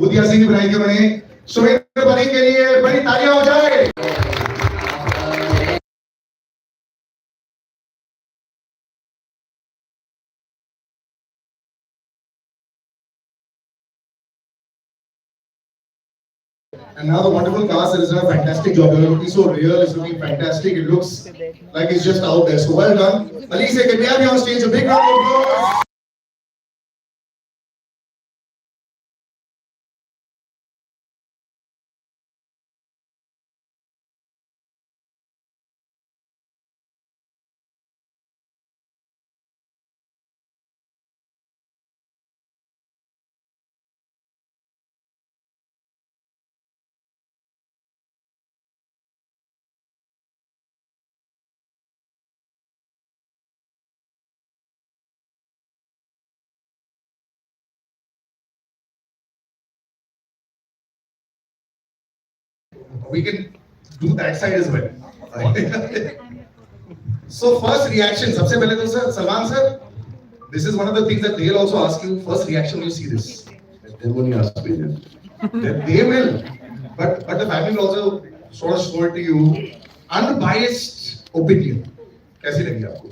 बुधिया सिंह बनाई थी उन्होंने। सुरेंद्र बनी के लिए बड़ी तालियां हो जाए। And now the wonderful cast has done a fantastic job. It's looking so real, it's looking fantastic. It looks like it's just out there. So well done. Alizeh, can we have you on stage? A big round of applause. We can do that side as well. So first reaction, सबसे पहले तो sir, Salman sir, this is one of the things that they'll also ask you. First reaction when you see this. They won't ask me then. They will, but the family will also sort of show it to you. Unbiased opinion. कैसी लगी आपको?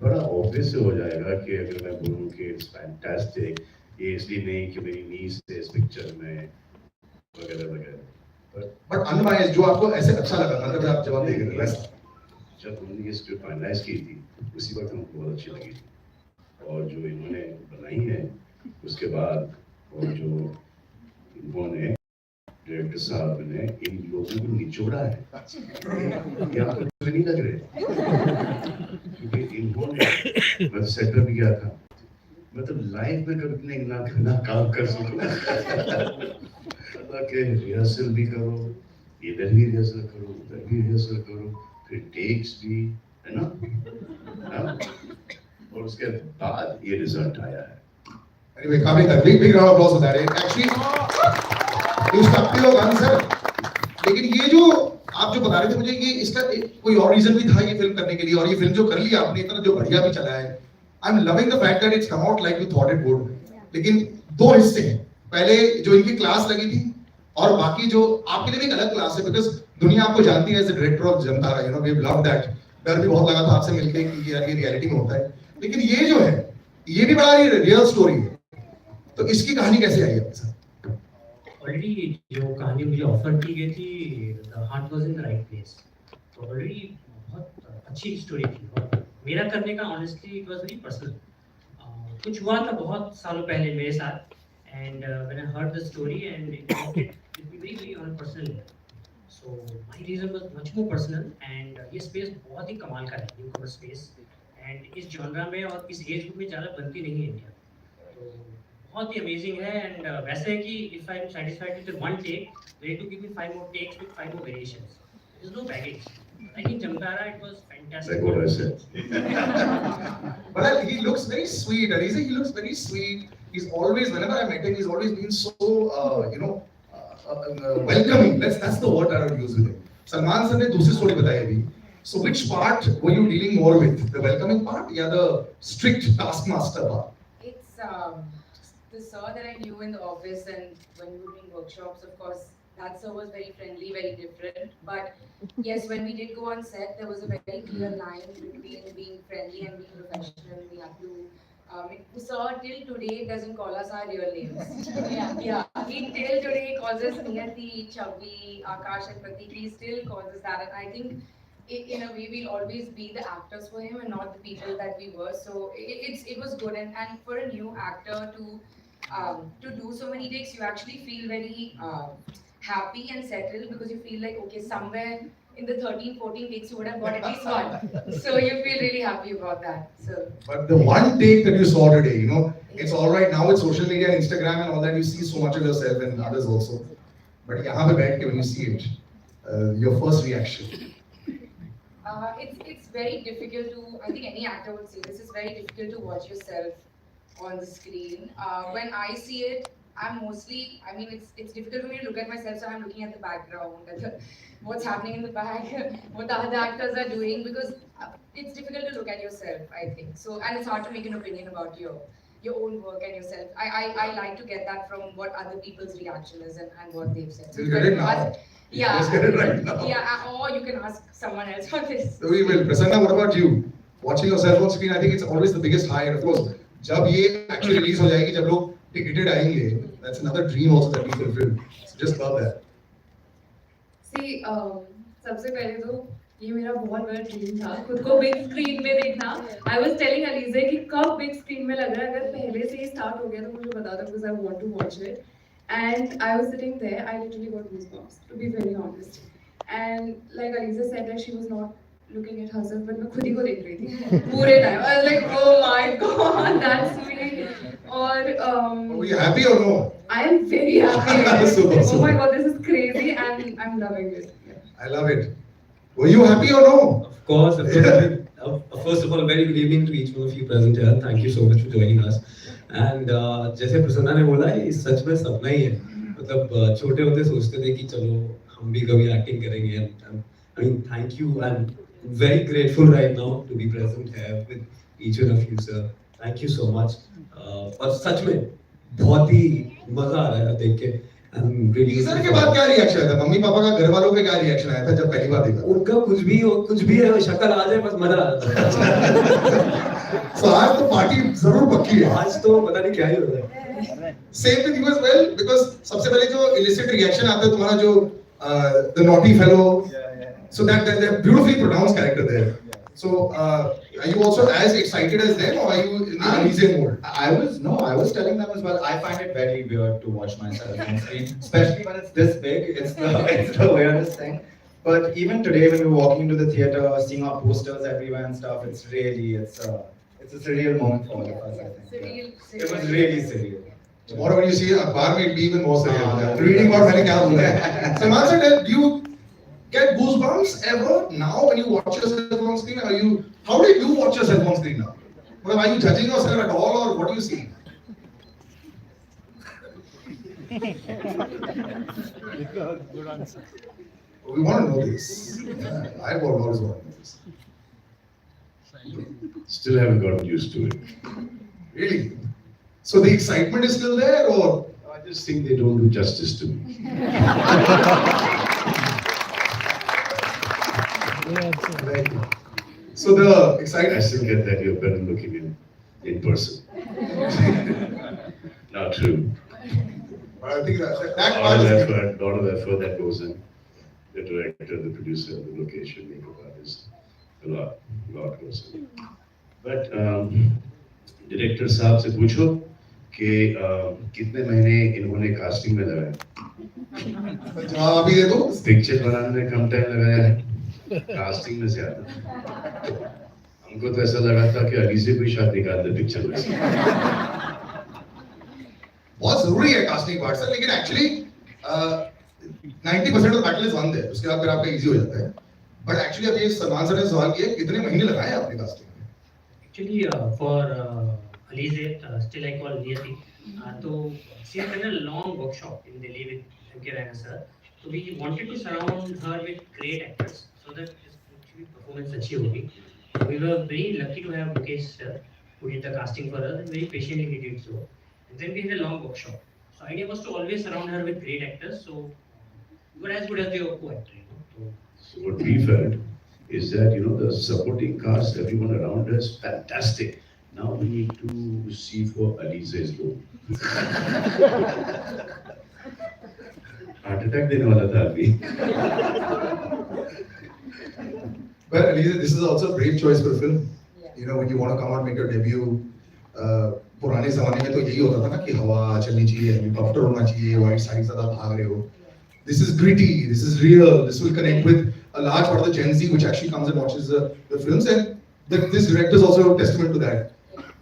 बड़ा obvious हो जाएगा कि अगर मैं बोलूँ कि इट्स फैंटास्टिक, ये इसलिए नहीं कि मेरी नीस है इस पिक्चर में वगैरह वगैरह। बट अनबायस्ड जो आपको ऐसे अच्छा लगा, मतलब आप जवाब दे रहे हैं। जब हमने ये स्क्रिप्ट फाइनलाइज की थी उसी वक्त हमको बहुत अच्छी लगी थी, और जो इन्होंने बनाई है उसके बाद, और जो इन्होंने डायरेक्टर साहब ने इन लोगों को निचोड़ा है, ये आपको नहीं लग रहे? क्योंकि इन्होंने, मैं सेट पर भी गया था, मतलब लाइफ में कभी ना काम कर सकूं कि रिहर्सल भी करो, इधर भी रिहर्सल करो, उधर भी रिहर्सल करो, फिर टेक्स भी, है ना? और उसके बाद ये रिजल्ट आया है। Anyway, काफी big round of applause for that. Actually, you stuck to your guns, sir. लेकिन ये जो आप जो बता रहे थे मुझे, ये इसका कोई और रीजन भी था ये फिल्म करने के लिए, और ये फिल्म जो कर ली आपने, इतना जो बढ़िया भी चला है। I'm loving the fact that it's come out like you thought it would. लेकिन दो हिस्से हैं, पहले जो इनकी क्लास लगी थी, और बाकी जो आपके लिए भी एक अलग क्लास है, बिकॉज दुनिया आपको जानती है एज ए डायरेक्टर ऑफ जनता, you know we love that. डर भी बहुत लगा था आपसे मिलके कि यार ये रियलिटी में होता है, लेकिन ये जो है ये भी बड़ा रियल स्टोरी है। तो इसकी कहानी कैसे आई आपके साथ? ऑलरेडी जो कहानी मुझे ऑफर की गई थी, the heart was in the right place, तो ऑलरेडी बहुत अच्छी स्टोरी थी, और मेरा करने का honestly it was very personal. कुछ हुआ था बहुत सालों पहले मेरे साथ, and when I heard the story and it be very on personal level, so my reason was much more personal. And ये स्पेस बहुत ही कमाल का है, न्यूकमर स्पेस, एंड इस जॉनरा में और इस एज ग्रुप में ज़्यादा बनती नहीं है इंडिया, तो बहुत ही अमेजिंग है। एंड वैसे है कि if I am satisfied with one take, ready to give me 5 more takes with 5 more variations. There's no baggage. I think Jamtara, it was fantastic. Like what I said. But he looks very sweet. Alizeh, he looks very sweet. He's always, whenever I met him, he's always been so, welcoming. That's the word I would use with him. Salman sir ने दूसरी story बताई अभी. So which part were you dealing more with? The welcoming part or the strict taskmaster part? It's the sir that I knew in the office, and when we were doing workshops, of course, that sir was very friendly, very different. But yes, when we did go on set, there was a very clear line between being friendly and being professional. We had to. The sir till today doesn't call us our real names. Yeah. He till today calls us Niyati, Chavi, Akash, and Pratik. He still calls us that, and I think, in a way, we'll always be the actors for him and not the people that we were. So it was good, and for a new actor to do so many takes, you actually feel very happy and settled, because you feel like, okay, somewhere in the 13-14 takes you would have got at least one. So you feel really happy about that. So. But the one take that you saw today, it's all right now with social media and Instagram and all that, you see so much of yourself and others also. But यहाँ पे बैठ के when you see it, your first reaction. It's very difficult to, I think any actor would say this, is very difficult to watch yourself on the screen. When I see it, I'm mostly, I mean, it's difficult for me to look at myself, so I'm looking at the background, at what's happening in the back, what the other actors are doing, because it's difficult to look at yourself, I think. So, and it's hard to make an opinion about your own work and yourself. I like to get that from what other people's reaction is and what they've said. We'll get it now. Yeah. Let's get it right now. Yeah, or you can ask someone else on this. So we will. Prasanna, what about you? Watching your cell phone screen, I think it's always the biggest high. And of course, जब ये actually release हो जाएगी, जब लोग ticketed आएंगे, that's another dream also that we fulfill. So just love that. See, सबसे पहले तो ये मेरा बहुत बड़ा ड्रीम था खुद को बिग स्क्रीन में देखना. I was telling Alizeh कि कब बिग स्क्रीन में लग रहा है, अगर पहले से ही स्टार्ट हो गया तो मुझे बता दो because I want to watch it. And I was sitting there, I literally got goosebumps, to be very honest. And like Alizeh said that she was not looking at herself, but मैं खुद ही को देख रही थी पूरे time. I was like, oh my god, that's me. और Were you happy or no? I am very happy. Super, Oh super. my god, this is crazy and I'm loving it. I love it. Were you happy or no? Of course. First of all, very good evening to each one of you present here. Thank you so much for joining us. And जैसे प्रसन्ना ने बोला, ये सच में सपना ही है. मतलब छोटे होते सोचते थे कि चलो हम भी कभी एक्टिंग करेंगे. And I mean, thank you and very grateful right now to be present here with each one of you, sir. Thank you so much. और सच में बहुत ही मजा आ रहा है देख के. I'm really. टीजर के बाद क्या रिएक्शन आया था? मम्मी पापा का, घर वालों का क्या रिएक्शन आया था जब पहली बार देखा? उनका कुछ भी है, शक्ल आ जाए बस मजा आ जाता है. So आज तो पार्टी जरूर पक्की है. आज तो पता नहीं क्या ही हो रहा है. Same with you as well, because सबसे पहले जो illicit reaction आता है तुम्हारा जो the naughty fellow, so that beautifully pronounced character there. So are you also as excited as them, or are you in the Alizeh mode? I was telling them as well. I find it very weird to watch myself on screen, especially when it's this big. It's the weirdest thing. But even today, when we're walking into the theater, seeing our posters everywhere and stuff, it's a surreal moment for all of us. I think. Surreal. It was really surreal. Tomorrow when you see a bar, it will be even more surreal. Reading about मैंने क्या बोला है. Salman sir, do you get goosebumps ever now when you watch yourself on screen? How do you watch yourself on screen now? Well, are you judging yourself at all, or what do you see? Good answer. We want to know this. I always want to know this. Still haven't gotten used to it. Really? So the excitement is still there, or? I just think they don't do justice to me. Right. So the I excitement. still get that you're better looking in person. Not true. But I think that A part is. lot of effort that goes in. The director, the producer, the location, makeup artist, a lot goes in. But director साहब से पूछो कि कितने महीने इन्होंने casting में लगाए. जवाब अभी दे दो. पिक्चर बनाने में कम टाइम लगाया है, कास्टिंग में ज्यादा. हमको तो ऐसा लगा था कि अलीज़े को ही शायद निकाल दे पिक्चर में से. बहुत जरूरी है कास्टिंग पार्ट सर, लेकिन actually 90% of battle is won there, उसके बाद फिर आपका इजी हो जाता है. बट एक्चुअली अब ये सलमान सर ने सवाल किया कितने महीने लगाए आपने कास्टिंग में? Actually, for Alizeh, still I call Niyati. So she has done a long workshop in Delhi with M.K. Raina sir. So we wanted to surround her with great actors so that actually performance अच्छी होगी. We were very lucky to have Mukesh sir who did the casting for us and very patiently he did so. And then we had a long workshop. So idea was to always surround her with great actors. So you were as good as your co-actor. So what we felt is that the supporting cast, everyone around us, fantastic. Now we need to see for Alizeh's role. Heart attack देने वाला था अभी. Well, Alizeh, this is also a brave choice for a film. Yeah. When you want to come out, make your debut. पुराने ज़माने में तो यही होता था ना कि हवा चलनी चाहिए, हेलीकॉप्टर होना चाहिए, वाइट साड़ी ज़्यादा भाग रहे हो. This is gritty, this is real, this will connect with a large part of the Gen Z which actually comes and watches the films, and this director is also a testament to that.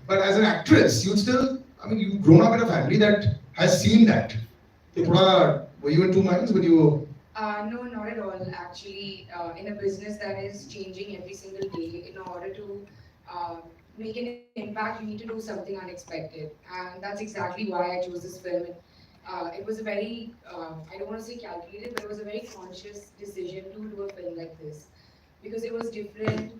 But as an actress, you've grown up in a family that has seen that. So were you in two minds when you? No, not at all. Actually, in a business that is changing every single day, in order to make an impact, you need to do something unexpected, and that's exactly why I chose this film. It was a very, I don't want to say calculated, but it was a very conscious decision to do a film like this because it was different.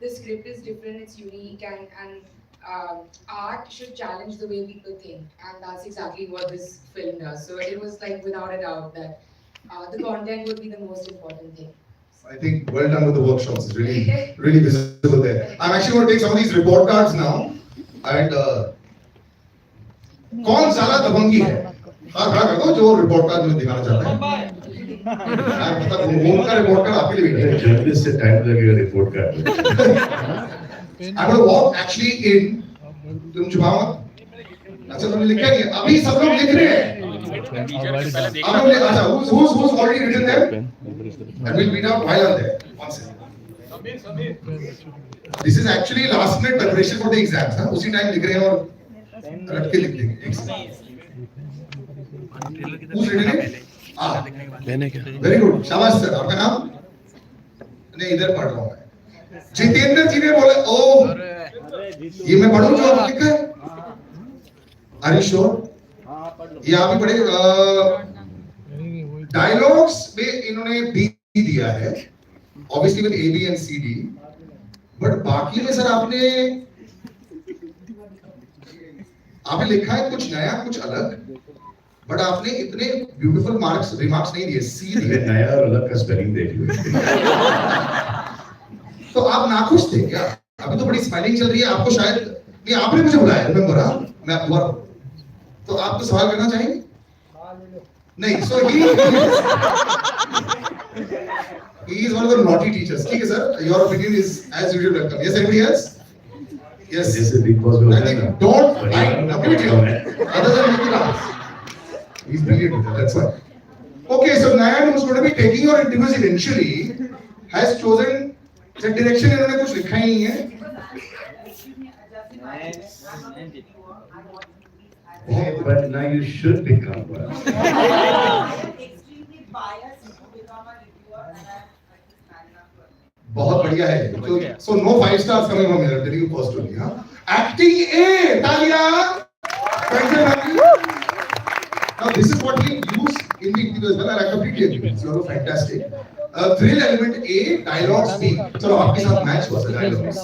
The script is different, it's unique, and art should challenge the way people think, and that's exactly what this film does. So it was like without a doubt that the content would be the most important thing. I think well done with the workshops. It's really visible there. I'm actually going to take some of these report cards now. And कौन साला दबंगी है? हाँ खड़ा कर दो जो report card में दिखाना चाहता है. यार मतलब वो का रिपोर्ट कार्ड आपके लिए भी जर्नलिस्ट से टाइम लगेगा report card. I'm going to walk actually in. तुम छुपाओ मत. अच्छा तुमने लिखा नहीं है. अभी सब लोग लिख रहे हैं. आप लोग अच्छा who's already written them? And we'll read out while on there. One second. This is actually last minute preparation for the exams. हाँ उसी टाइम लिख रहे हैं और रट के लिख देंगे. Who's written it? मैंने क्या? Very good. शाबाश सर. आपका नाम? नहीं इधर पढ़ रहा हूँ मैं. जितेंद्र जी ने बोले ओ ये मैं पढ़ूं जो आप लिखा है. Are you sure? ये आप ही पढ़े. डायलॉग्स में इन्होंने बी दिया है. Obviously with A, B and C, D. But बाकी में सर आपने लिखा है कुछ नया कुछ अलग. बट आपने इतने ब्यूटीफुल रिमार्क्स नहीं दिए. सी दिए. नया और अलग का स्पेलिंग देख लो. तो आप नाखुश थे क्या? अभी तो बड़ी स्माइलिंग चल रही है. आपको शायद नहीं आपने मुझे बुलाया रिमेंबर. हाँ मैं आपको तो आप तो सवाल करना चाहेंगे नहीं. सो he is one of the naughty teachers. ठीक है sir. Your opinion is as usual welcome. Yes anybody else? Yes. जैसे बिग बॉस में होता है ना. Don't other than Mickey Mouse. He's brilliant with that. That's why. Okay, so Nayan, who's going to be taking your interviews eventually, has chosen the direction. इन्होंने कुछ लिखा ही नहीं है. But now you should become one. बहुत बढ़िया है. So no 5 stars coming from here. Telling you first only. हाँ. Acting A, तालियां. Thank you, Nani. Now this is what we use in the interview as well. I completely agree. It's all fantastic. Thrill element A, dialogues B. So आपके साथ match was the dialogues.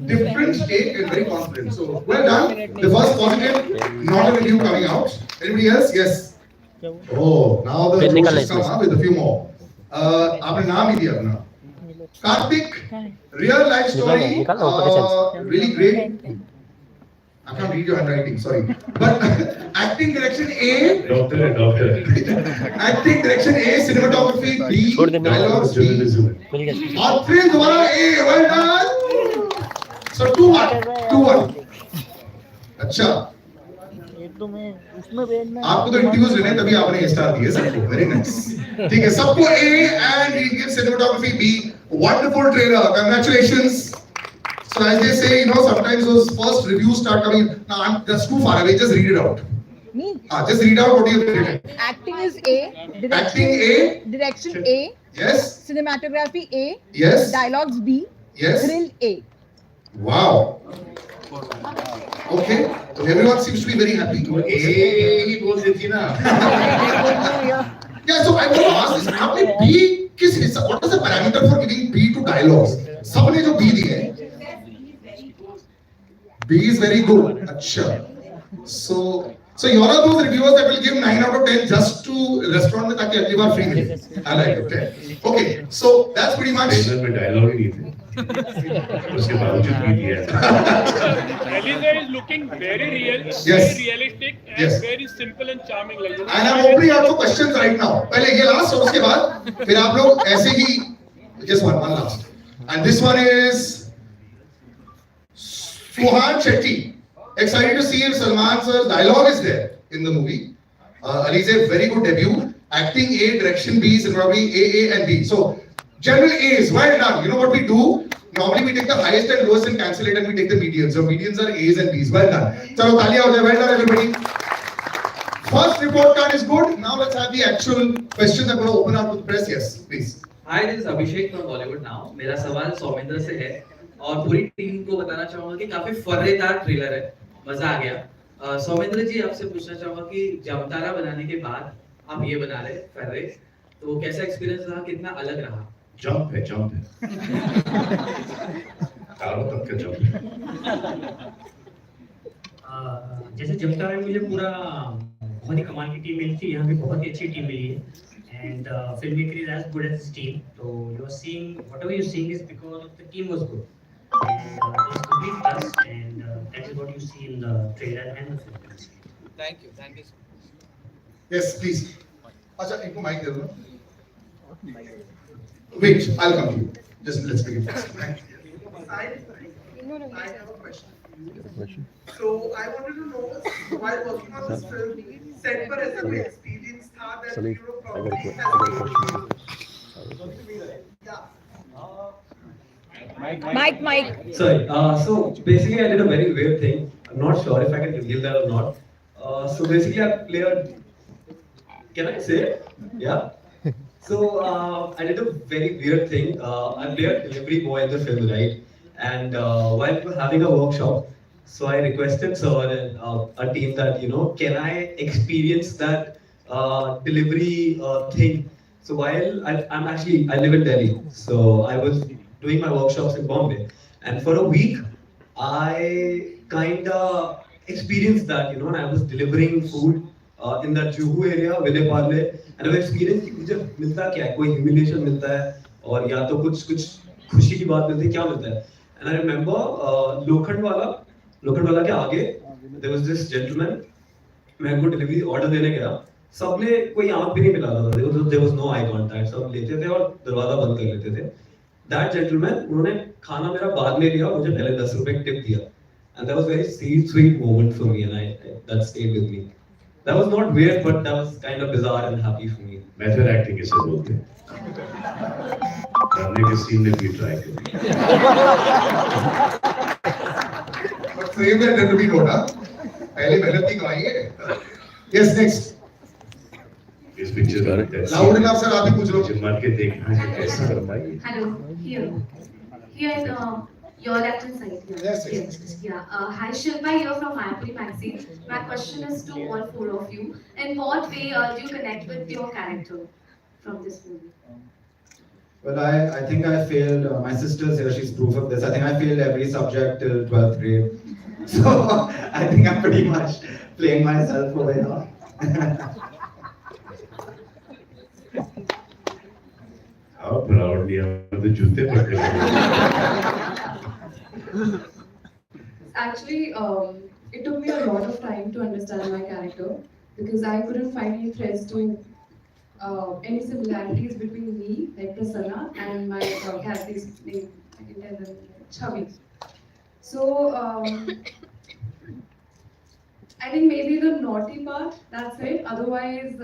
Different take and very confident. So well done. The first positive, not a review coming out. Anybody else? Yes. Oh, now the joke has come up with a few more. आपने नाम ही दिया अपना. Karthik, real life story. Really great. I can't read your handwriting, sorry. But acting direction A. Doctor. Acting direction A, cinematography B, dialogues B. और फिर दोबारा A, well done. So 2-1. अच्छा. आपको तो इंटरव्यूज लेने तभी आपने स्टार दिए सबको. Very nice. ठीक है सबको A and he gives cinematography B. Wonderful trailer. Congratulations. So as they say, you know, sometimes those first reviews start coming. Now, that's too far away. Just read it out. Me? Just read out what you have written. Acting is A. Acting A. Direction A. Yes. Cinematography A. Yes. Dialogues B. Yes. Thrill A. Wow. Okay. So everyone seems to be very happy. ही बोल देती ना. Yeah. So I want to ask this. आपने B किस हिस्सा? What is the parameter for giving B to dialogues? सबने जो B दिए हैं. B is very good. अच्छा. So you are those reviewers that will give 9 out of 10 just to restaurant में ताकि अगली बार free मिले. I like it. 10. Okay. So that's pretty much. Trailer में डायलॉग ही नहीं थे. उसके बावजूद भी दिया. Alizeh is looking very real, Yes. very realistic, and Yes. very simple and charming. Like And I'm opening up for questions right now. पहले ये last और उसके बाद फिर आप लोग ऐसे ही just one last. And this one is Suhan Shetty. Excited to see if Salman sir's dialogue is there in the movie. Alizeh, very good debut. Acting A, direction B, cinematography A and B. So general A's, well done. You know what we do? Normally we take the highest and lowest and cancel it, and we take the medians. So medians are A's and B's. Well done. Chalo taaliyan ho jaye. Well done everybody. First report card is good. Now let's have the actual questions. I'm going to open up to the press. Yes, please. Hi, this is Abhishek from Bollywood Now. मेरा सवाल सौमिंद्र से है और पूरी team को बताना चाहूँगा कि काफी फर्रेदार ट्रेलर है, मजा आ गया। सौमिंद्र जी आपसे पूछना चाहूँगा कि जमतारा बनाने के बाद आप ये बना रहे फर्रे, तो कैसा एक्सपीरियंस रहा, कितना अलग रहा? जंप है. चारों तक का जंप है. जैसे जमतारा में मुझे पूरा बहुत ही कमाल की टीम मिली थी, यहाँ भी बहुत ही अच्छी टीम मिली है. And filmmaker is as good as his team. So you're seeing whatever you're seeing is because of the team was good. And there's complete trust, and that is what you see in the trailer and the film. Thank you so much. Yes, please. अच्छा, इनको mic दे दो ना. Wait, I'll come to you. Just let's begin first. Thank you. I have a question. So I wanted to know, while working on this film, set पर ऐसा कोई experience था that you know probably has Mike. Sorry. So basically, I did a very weird thing. I'm not sure if I can reveal that or not. So basically, I played. Can I say it? Yeah. So I did a very weird thing. I played a delivery boy in the film, right? And while we were having a workshop, so I requested sir and a team that can I experience that delivery thing. So while I live in Delhi, so I was doing my workshops in Bombay, and for a week I kind of experienced that, and I was delivering food in that Juhu area, Ville Parle, and I've experienced कि मुझे मिलता क्या है, कोई humiliation मिलता है और या तो कुछ खुशी की बात मिलती है, क्या मिलता है. And I remember लोखंड वाला के आगे there was this gentleman, मैं उनको डिलीवरी ऑर्डर देने गया, सबने कोई आंख भी नहीं मिला था, there was no eye contact, सब लेते थे और दरवाजा बंद कर लेते थे. That gentleman, उन्होंने खाना मेरा बाद में लिया, मुझे पहले 10 रुपए टिप दिया, and that was a very sweet moment for me, and that stayed with me. That was not weird, but that was kind of bizarre and happy for me. Method acting इसे बोलते हैं. करने के scene में भी try करें. But frame that to be known, huh? पहले मेहनत नहीं कराएंगे. Yes, next. इस पिक्चर में Loud enough, sir. आप ही पूछ लो. मुझे मार के देखना है कैसे करवाएंगे. Hello, here in your left hand side. Yes. Yeah. Hi, Shilpa here from Mayapuri Magazine. My question is to all four of you. In what way do you connect with your character from this movie? Well, I think I failed. My sister's here, she's proof of this. I think I failed every subject till 12th grade. So I think I'm pretty much playing myself over here. How proudly हम तो जूते पकड़ रहे हैं. Actually, it took me a lot of time to understand my character because I couldn't find any threads to any similarities between me, like Prassana, and my character's name. I can tell them Chavi. So I think maybe the naughty part, that's it. Otherwise,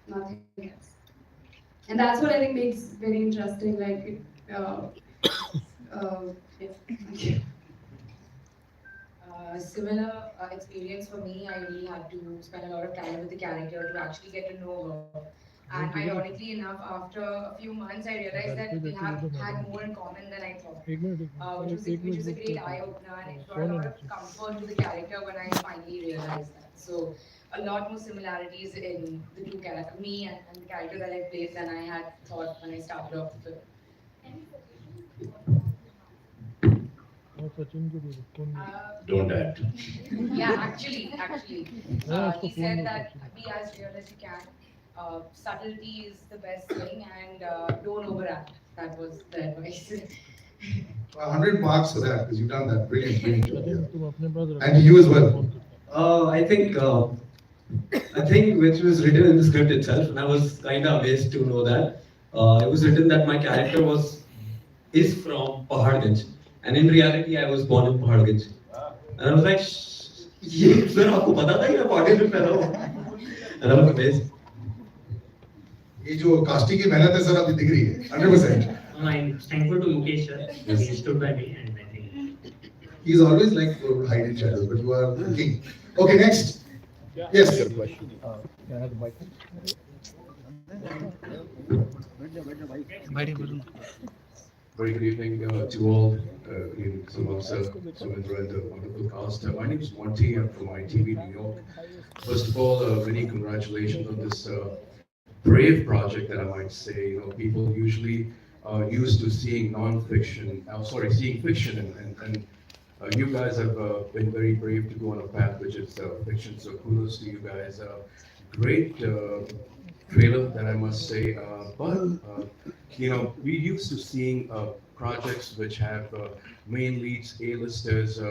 nothing else. And that's what I think makes very interesting. Like it. Yeah, thank you. Similar experience for me. I really had to spend a lot of time with the character to actually get to know her. And ironically enough, after a few months, I realized that we have had more in common than I thought, which was a great eye-opener, and it brought a lot of comfort to the character when I finally realized that. So a lot more similarities in the two characters, me and the character that I played, than I had thought when I started off the film. Don't act. Yeah, actually, he said that be as real as you can. Subtlety is the best thing, and don't overact. That was the advice. 100 marks for that because you've done that. Brilliant job. Yeah. And to you as well. I think which was written in the script itself, and I was kind of amazed to know that it was written that my character is from Paharganj, and in reality I was born in Paharganj, and I was like, "ये sir आपको पता था कि मैं Paharganj में पैदा हुआ?" And I was amazed. ये जो कास्टिंग की मेहनत है सर अभी दिख रही है 100%. I'm thankful to Mukesh sir. He stood by me, and I think He's always like to hide in shadows, but you are the king. Okay, next. Yes. Very good evening to all. Good evening, Salman sir, Sumendra, and the wonderful cast. My name is Monty. I'm from ITV New York. First of all, many congratulations on this brave project that I might say. You know, people usually used to seeing non-fiction, seeing fiction and You guys have been very brave to go on a path which is fiction, so kudos to you guys. Great trailer, that I must say. But we used to seeing projects which have main leads, A-listers.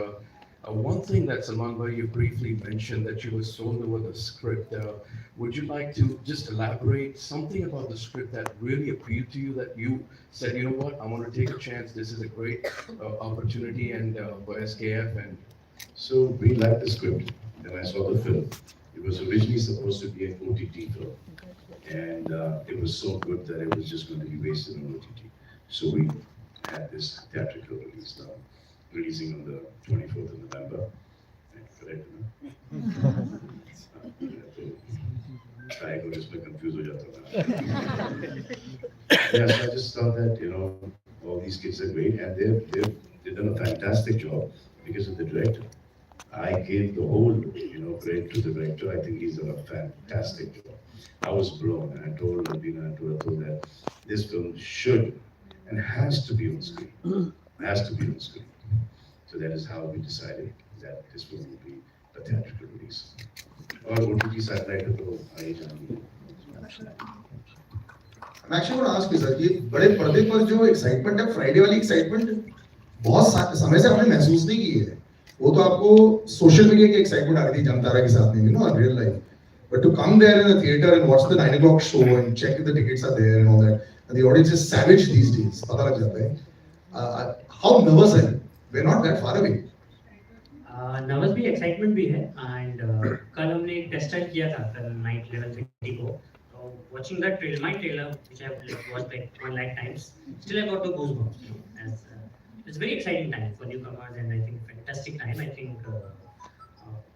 One thing that Salman bhai, you briefly mentioned that you were sold over the script. Would you like to just elaborate something about the script that really appealed to you, that you said, you know what, I want to take a chance. This is a great opportunity and for SKF. And So we liked the script. Then I saw the film. It was originally supposed to be an OTT film. And it was so good that it was just going to be wasted on OTT. So we had this theatrical release now, releasing on the 24th of November. Correct? Try to just confuse ho jata tha. Yes, I just thought that all these kids are great and they've done a fantastic job because of the director. I gave the whole credit to the director. I think he's done a fantastic job. I was blown, and I told Rabina and told that this film should and has to be on screen. Has to be on screen. So that is how we decided that this film will be a theatrical release. और OTT satellite तो आ ही जाएंगे. I'm actually going to ask you, sir, कि बड़े पर्दे पर जो excitement है, Friday वाली एक्साइटमेंट बहुत समय से आपने महसूस नहीं की है. वो तो आपको सोशल मीडिया की एक्साइटमेंट आ रही थी जमतारा के साथ में, in real life. But to come there in the theater and watch the 9 o'clock show and check if the tickets are there and all that, and the audience is savage these days, पता लग जाता है. How nervous are you? We're not that far away. Nervous भी, excitement भी है. And कल हमने एक टेस्ट राइड किया था कल नाइट 11:30 को. Watching that trailer, my trailer, which I have watched like 1 lakh times, still I got the goosebumps. It's very exciting time for newcomers and I think fantastic time. I think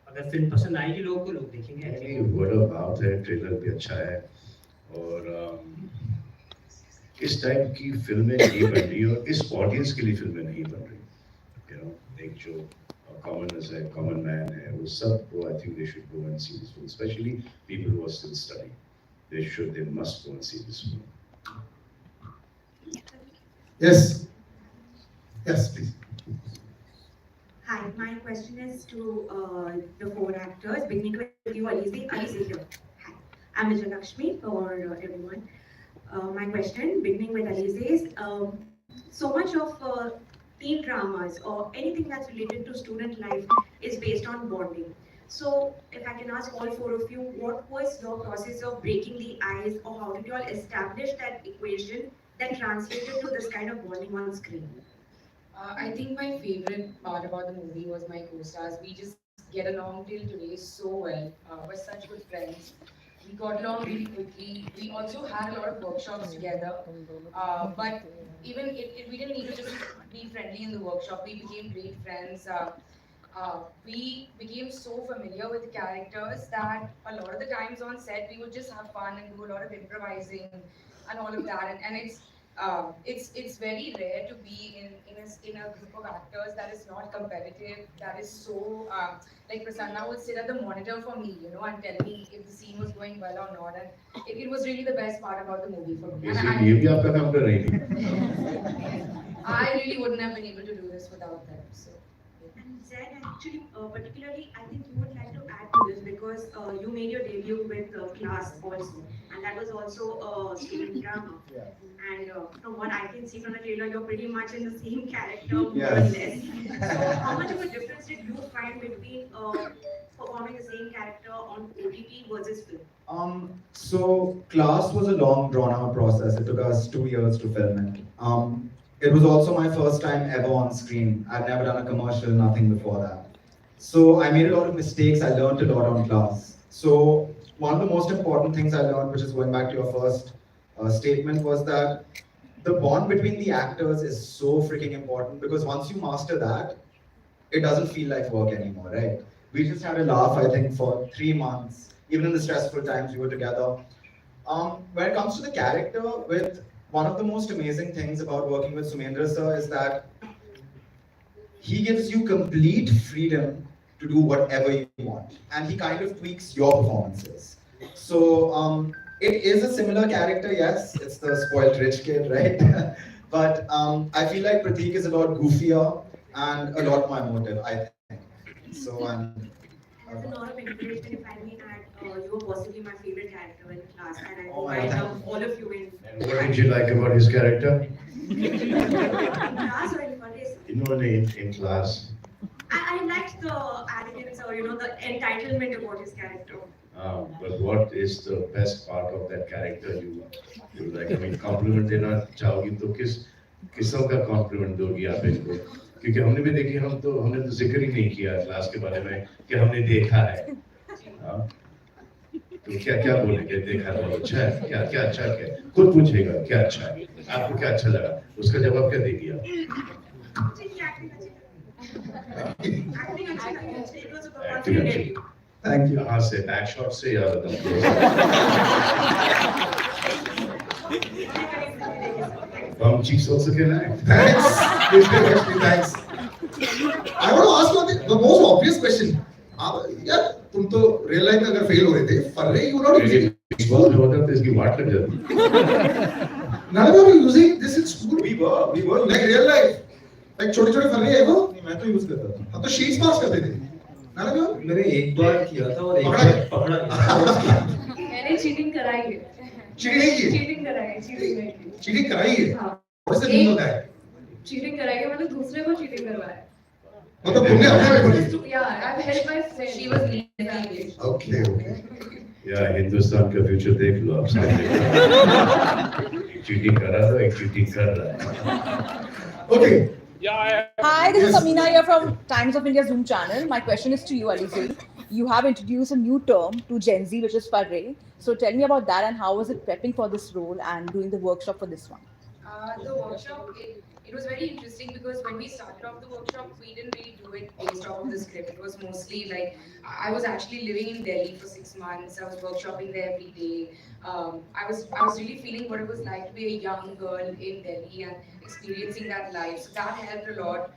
अगर film पसंद आएगी लोगों को, लोग देखेंगे. Word of mouth है, trailer भी अच्छा है और इस टाइप की फिल्में नहीं बन रही और इस ऑडियंस के लिए फिल्में नहीं बन रही. एक जो कॉमनर्स है, कॉमन मैन है, वो सब को I think they should go and see this film, specially people who are still studying. They must go and see this film. Yes. Yes, please. Hi, my question is to the 4 actors, beginning with you, Alizeh. Alizeh. Hi, I'm Vijay Lakshmi for everyone. My question, beginning with Alizeh, is so much of teen dramas or anything that's related to student life is based on bonding. So, if I can ask all 4 of you, what was your process of breaking the ice, or how did you all establish that equation that translated to this kind of bonding on screen? I think my favorite part about the movie was my co-stars. We just get along till today so well. We're such good friends. We got along really quickly. We also had a lot of workshops together. But even we didn't need to just be friendly in the workshop. We became great friends. We became so familiar with the characters that a lot of the times on set we would just have fun and do a lot of improvising and all of that. And it's very rare to be in a group of actors that is not competitive, that is so like Prasanna would sit at the monitor for me, and tell me if the scene was going well or not, and it was really the best part about the movie for me. ये भी आपका काम कर रही थी. I really wouldn't have been able to do this without them. So. Zeyn, actually, particularly, I think you would like to add to this because you made your debut with Class also, and that was also a student drama. Yeah. And from what I can see from the trailer, you're pretty much in the same character, more Yes. or less. So, how much of a difference did you find between performing the same character on OTT versus film? So Class was a long, drawn-out process. It took us 2 years to film it. It was also my first time ever on screen. I'd never done a commercial, nothing before that. So I made a lot of mistakes. I learned a lot on Class. So one of the most important things I learned, which is going back to your first statement, was that the bond between the actors is so freaking important, because once you master that, it doesn't feel like work anymore, right? We just had a laugh, I think, for 3 months. Even in the stressful times we were together. When it comes to the character, one of the most amazing things about working with Sumendra sir is that he gives you complete freedom to do whatever you want, and he kind of tweaks your performances. So it is a similar character, yes, it's the spoiled rich kid, right? But I feel like Prateek is a lot goofier, and a lot more emotive, I think. So, and As a lot of encouragement, if I may add, you were possibly my favorite character in class, and I, Oh my I God. love all of you in And what did you like about his character? class or in Farrey. You know, in class. I liked the arrogance or the entitlement about his character. But what is the best part of that character you like? I mean, compliment देना चाहोगी तो किसों का compliment दोगी आप इनको? क्योंकि हमने तो जिक्र ही नहीं किया क्लास के बारे में कि हमने देखा है. हाँ? तो क्या बोलेंगे देखा बहुत अच्छा है क्या क्या अच्छा है खुद पूछेगा क्या अच्छा है आपको क्या अच्छा लगा उसका जवाब क्या देगी आप? Acting अच्छी. Thank you. कहाँ से बैक शॉट से या Bum cheeks also can act. Thanks. Thanks. I want to ask you the most obvious question. यार तुम तो रियल लाइफ में अगर फेल हो रहे थे फर्रे यू नॉट यूजिंग स्कूल में होता तो इसकी वाट लग जाती. None of you are using this in school. We were Like real life. Like छोटे-छोटे फर्रे है वो. मैं तो यूज करता था. हम तो शीट्स पास करते थे. None of you? मैंने एक बार किया था और एक बार पकड़ा गया. मैंने चीटिंग कराई है. चीटिंग नहीं की. चीटिंग कराई है, चीटिंग नहीं की. चीटिंग कराई है. हाँ. What is the meaning of that? Cheating कराई है मतलब दूसरे को चीटिंग करवाया. मतलब तुमने अपने में बोली. Yeah, I've helped my friend. She was leading. Okay. या हिंदुस्तान का फ्यूचर देख लो आप सामने. एक चीटिंग कर रहा था एक चीटिंग कर रहा है. Okay. Hi, this is Amina here from Times of India Zoom channel. My question is to you, Alizeh. You have introduced a new term to Gen Z, which is Farrey. So tell me about that and how was it prepping for this role and doing the workshop for this one? The workshop, it was very interesting because when we started off the workshop, we didn't really do it based off of the script. It was mostly like, I was actually living in Delhi for 6 months. I was workshopping there every day. I was really feeling what it was like to be a young girl in Delhi and experiencing that life. So that helped a lot.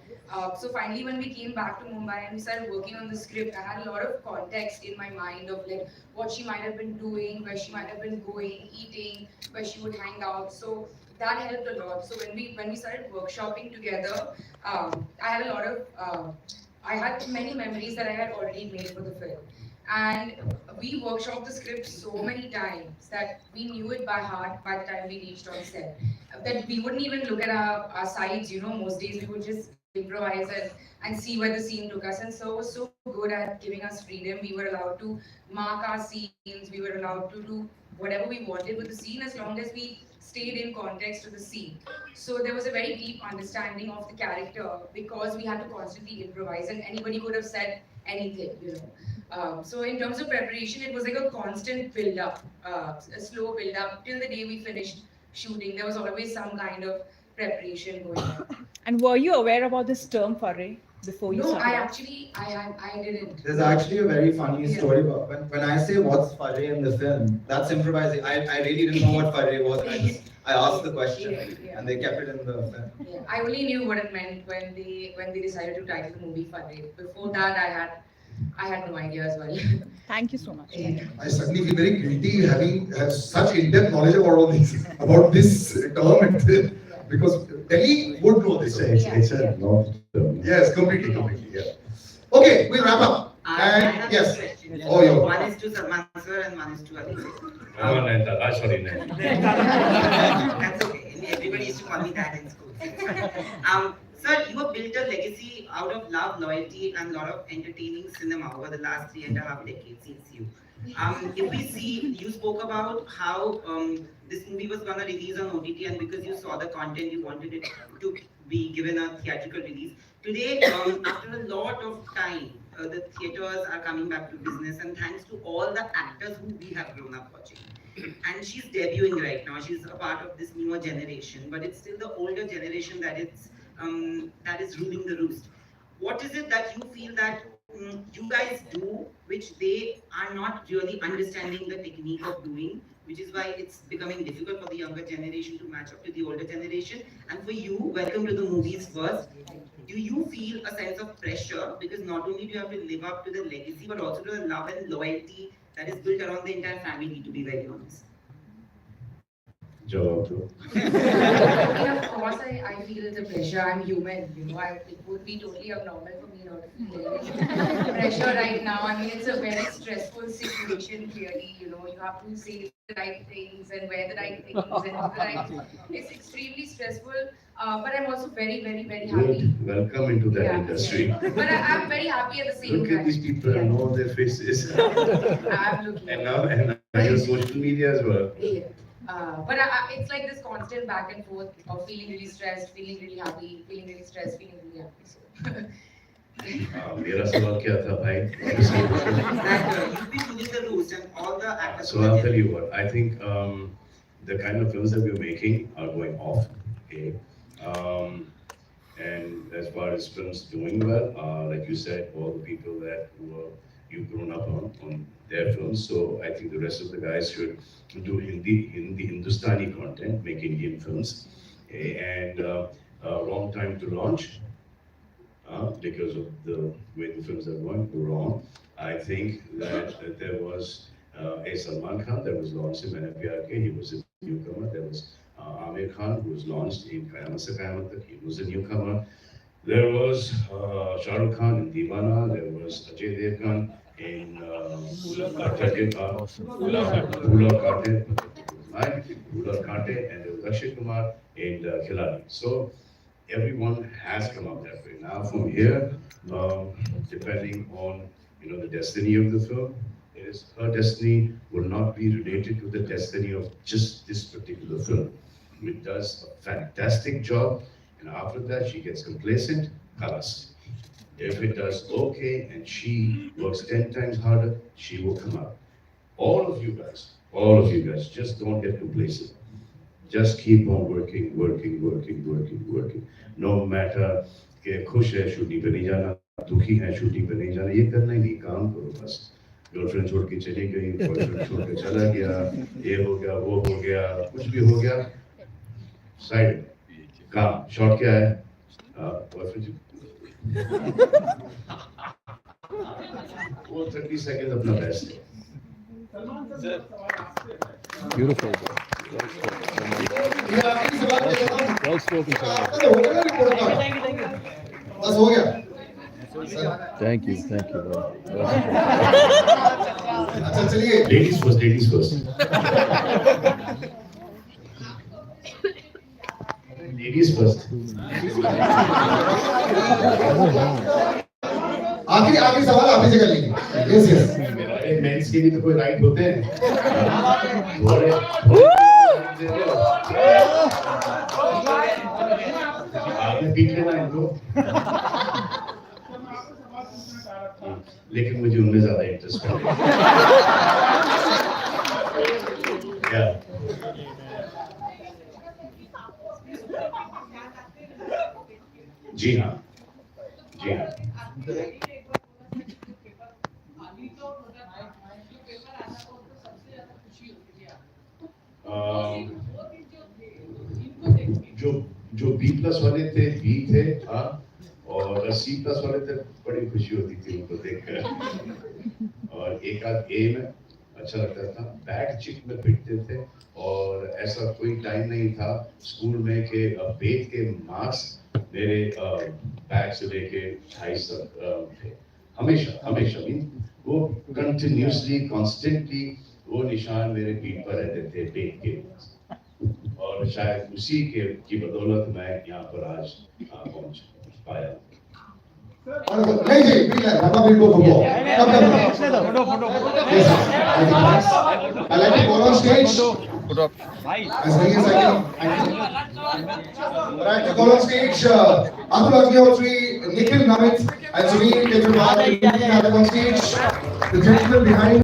So finally, when we came back to Mumbai and we started working on the script, I had a lot of context in my mind of like what she might have been doing, where she might have been going, eating, where she would hang out. So that helped a lot. So when we started workshopping together, I had a lot of I had many memories that I had already made for the film. And we workshopped the script so many times that we knew it by heart by the time we reached on set. That we wouldn't even look at our sides, most days we would just improvise and see where the scene took us. And so was so good at giving us freedom. We were allowed to mark our scenes, we were allowed to do whatever we wanted with the scene as long as we stayed in context to the scene. So there was a very deep understanding of the character because we had to constantly improvise and anybody could have said anything. So in terms of preparation, it was like a constant build-up, a slow build-up till the day we finished shooting. There was always some kind of preparation going on. And were you aware about this term Farrey before you started? No, I didn't. There's actually a very funny story about when I say what's Farrey in the film, that's improvising. I really didn't know what Farrey was. I asked the question and they kept it in the film. Yeah, I only knew what it meant when they decided to title the movie Farrey. Before that, I had no idea as well. Thank you so much. Yeah. I suddenly feel very guilty having such in-depth knowledge about all this, about this term, and because Delhi would know this. It's a north term. Yes, completely, yeah. Okay, we'll wrap up. I have Yes. two questions. Oh, yeah. One is to Salman sir and one is to Alizeh. Oh, Mehta. Sorry, Mehta. That's okay. Everybody used to call me that in school. Sir, you have built a legacy out of love, loyalty, and a lot of entertaining cinema over the last 3.5 decades since you. If we see, you spoke about how this movie was going to release on OTT, and because you saw the content, you wanted it to be given a theatrical release. Today, after a lot of time, the theaters are coming back to business, and thanks to all the actors who we have grown up watching. And she's debuting right now. She's a part of this newer generation, but it's still the older generation that is ruling the roost. What is it that you feel that you guys do, which they are not really understanding the technique of doing, which is why it's becoming difficult for the younger generation to match up to the older generation? And for you, welcome to the movies first. Do you feel a sense of pressure because not only do you have to live up to the legacy, but also to the love and loyalty that is built around the entire family, to be very honest? जवाब दो। Of course, I feel the pressure. I'm human, you know. It would be totally abnormal for me not to feel any pressure right now. I mean, it's a very stressful situation. Clearly, you know, you have to say the right things and wear the right things and do the right. It's extremely stressful. But I'm also very, very, very happy. Good. Welcome into that industry. But I'm very happy at the same Look time. at these people. I know their faces. I'm looking. And now your social media as well. Yeah. But it's like this constant back and forth of feeling really stressed, feeling really happy, feeling really stressed, feeling really happy. So. मेरा सवाल क्या था भाई? You've been doing the roots and all the actors. So I'll tell you what. I think the kind of films that we're making are going off. Okay. And as far as films doing well, like you said, all the people that you've grown up on their films. So I think the rest of the guys should do Hindustani content, make Indian films. And wrong time to launch because of the way the films are going wrong. I think that there was a Salman Khan that was launched in Maine Pyar Ke. He was a newcomer. There was Amir Khan, who was launched in Qayamat Se Qayamat Tak. He was a newcomer. There was Shah Rukh Khan in Deewana. There was Ajay Devgan in Bhula Kante, and there was Akshay Kumar in Khiladi. So everyone has come up that way. Now from here, depending on the destiny of the film, her destiny will not be related to the destiny of just this particular film. It does a fantastic job, and after that she gets complacent, khalas. If it does okay and she works 10 times harder, she will come out. All of you guys, just don't get complacent. Just keep on working. No matter कि खुश है shooting पे नहीं जाना, दुखी है shooting पे नहीं जाना, ये करना ही नहीं, काम करो बस. गर्लफ्रेंड छोड़ के चली गई, बॉयफ्रेंड छोड़ के चला गया, ये हो गया, वो हो गया, कुछ भी हो गया, साइड काम. शॉट क्या है? बॉयफ्रेंड वो 30 सेकंड अपना बेस्ट है. Beautiful. Well spoken. बस हो गया. Thank you, bro. अच्छा चलिए. Ladies first. Ladies first. आखिरी सवाल आप ही से कर लीजिए. Yes. मेंस के भी तो कोई राइट होते हैं. आपने पीट लेना इनको. लेकिन मुझे उनमें ज्यादा इंटरेस्ट है. जी हाँ. जो B+ वाले थे, B थे, और C+ वाले थे, बड़ी खुशी होती थी उनको देखकर. और एक आध A में अच्छा लगता था. बैक चिक में पिटते थे, और ऐसा कोई टाइम नहीं था स्कूल में कि वेद के मार्क्स मेरे बैक से लेके 2.5 तक थे. हमेशा वो कंटिन्यूसली कॉन्स्टेंटली वो निशान मेरे पीठ पर रहते थे वेद के. और शायद उसी की बदौलत मैं यहाँ पर आज पहुँच पाया. नहीं जी, Papa will go for more. Yes, I like to call on stage. As many as I can. I like to call on stage Atul Ajmi, Nikhil Namit, and Zeyn on stage. The gentleman behind.